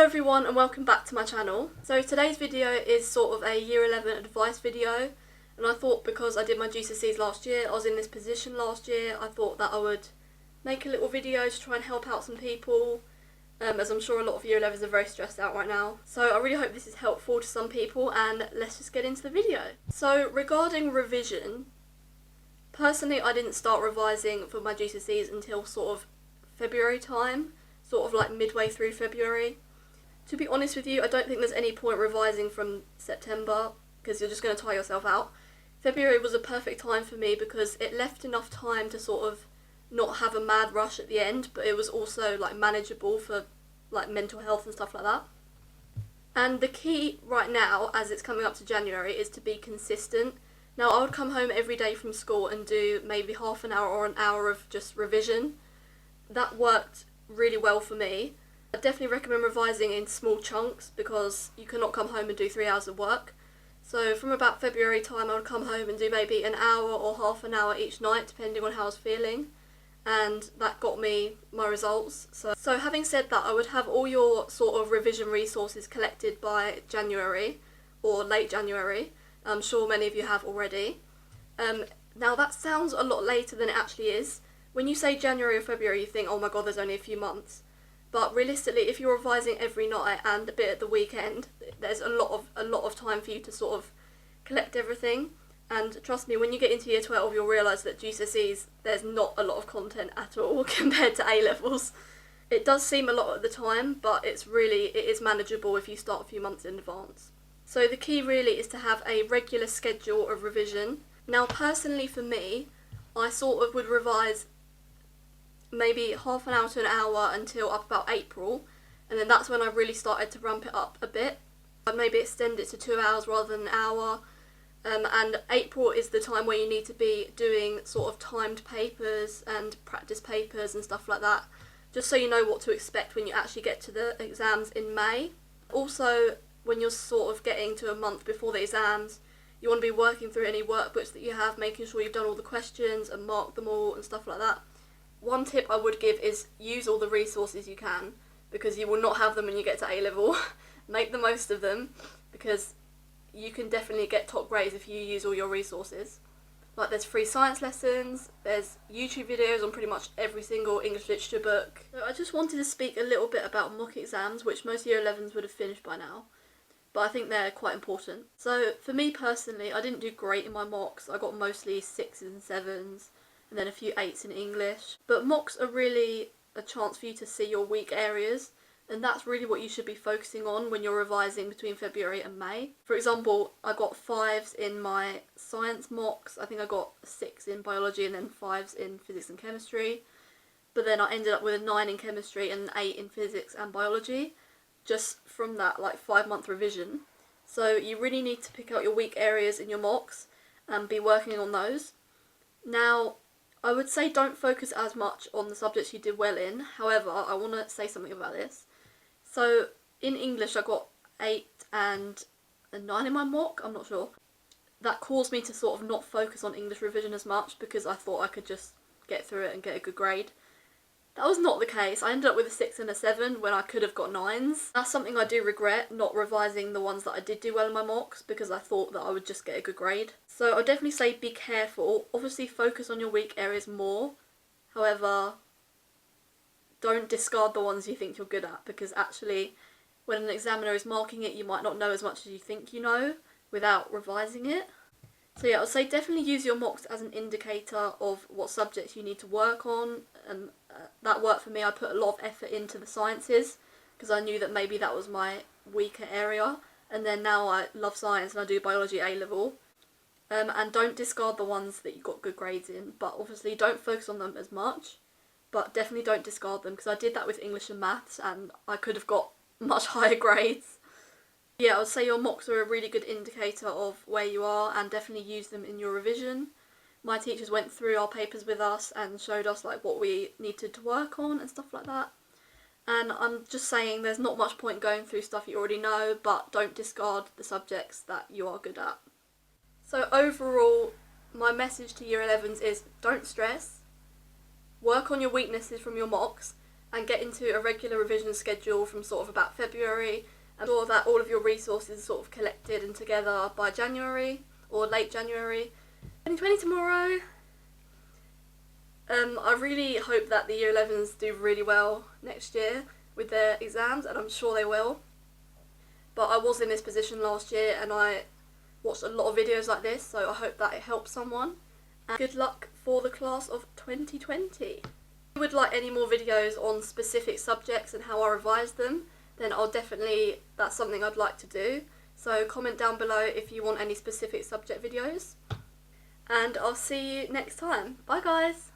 everyone and welcome back to my channel. So today's video is sort of a year 11 advice video, and I thought because I did my GCSEs last year, I was in this position last year, I thought that I would make a little video to try and help out some people, as I'm sure a lot of year 11s are very stressed out right now. So I really hope this is helpful to some people, and let's just get into the video. So regarding revision, personally I didn't start revising for my GCSEs until sort of February time, sort of like midway through February. To be honest with you, I don't think there's any point revising from September because you're just going to tire yourself out. February was a perfect time for me because it left enough time to sort of not have a mad rush at the end, but it was also like manageable for like mental health and stuff like that. And the key right now, as it's coming up to January, is to be consistent. Now I would come home every day from school and do maybe half an hour or an hour of just revision. That worked really well for me. I definitely recommend revising in small chunks because you cannot come home and do 3 hours of work. So from about February time I would come home and do maybe an hour or half an hour each night depending on how I was feeling, and that got me my results. So having said that, I would have all your sort of revision resources collected by January or late January. I'm sure many of you have already. Now that sounds a lot later than it actually is. When you say January or February you think, oh my god, there's only a few months. But realistically, if you're revising every night and a bit at the weekend, there's a lot of time for you to sort of collect everything. And trust me, when you get into year 12, you'll realise that GCSEs, there's not a lot of content at all compared to A-levels. It does seem a lot at the time, but it is manageable if you start a few months in advance. So the key really is to have a regular schedule of revision. Now personally for me, I sort of would revise maybe half an hour to an hour until up about April, and then that's when I really started to ramp it up a bit. I'd maybe extend it to 2 hours rather than an hour, and April is the time where you need to be doing sort of timed papers and practice papers and stuff like that, just so you know what to expect when you actually get to the exams in May. Also, when you're sort of getting to a month before the exams, you want to be working through any workbooks that you have, making sure you've done all the questions and marked them all and stuff like that. One tip I would give is use all the resources you can, because you will not have them when you get to A-level. Make the most of them, because you can definitely get top grades if you use all your resources. Like there's free science lessons, there's YouTube videos on pretty much every single English literature book. So I just wanted to speak a little bit about mock exams, which most year 11s would have finished by now, but I think they're quite important. So for me personally, I didn't do great in my mocks. I got mostly 6s and 7s, and then a few 8s in English. But mocks are really a chance for you to see your weak areas, and that's really what you should be focusing on when you're revising between February and May. For example, I got 5s in my science mocks. I think I got a 6 in biology and then 5s in physics and chemistry. But then I ended up with a 9 in chemistry and an 8 in physics and biology, just from that like 5-month revision. So you really need to pick out your weak areas in your mocks and be working on those. Now, I would say don't focus as much on the subjects you did well in. However, I want to say something about this. So in English I got 8 and a 9 in my mock, I'm not sure. That caused me to sort of not focus on English revision as much because I thought I could just get through it and get a good grade. That was not the case. I ended up with a 6 and a 7 when I could have got 9s. That's something I do regret, not revising the ones that I did do well in my mocks, because I thought that I would just get a good grade. So I'll definitely say be careful. Obviously focus on your weak areas more. However, don't discard the ones you think you're good at, because actually when an examiner is marking it you might not know as much as you think you know without revising it. So yeah, I'd say definitely use your mocks as an indicator of what subjects you need to work on, and that worked for me. I put a lot of effort into the sciences because I knew that maybe that was my weaker area, and then now I love science and I do biology A-level. And don't discard the ones that you got good grades in, but obviously don't focus on them as much, but definitely don't discard them, because I did that with English and maths and I could have got much higher grades. Yeah, I would say your mocks are a really good indicator of where you are, and definitely use them in your revision. My teachers went through our papers with us and showed us like what we needed to work on and stuff like that. And I'm just saying there's not much point going through stuff you already know, but don't discard the subjects that you are good at. So overall, my message to year 11s is don't stress, work on your weaknesses from your mocks, and get into a regular revision schedule from sort of about February, and ensure that all of your resources are sort of collected and together by January or late January 2020 tomorrow. I really hope that the Year 11s do really well next year with their exams, and I'm sure they will. But I was in this position last year and I watched a lot of videos like this, so I hope that it helps someone. And good luck for the class of 2020. If you would like any more videos on specific subjects and how I revise them, then that's something I'd like to do. So comment down below if you want any specific subject videos. And I'll see you next time. Bye guys!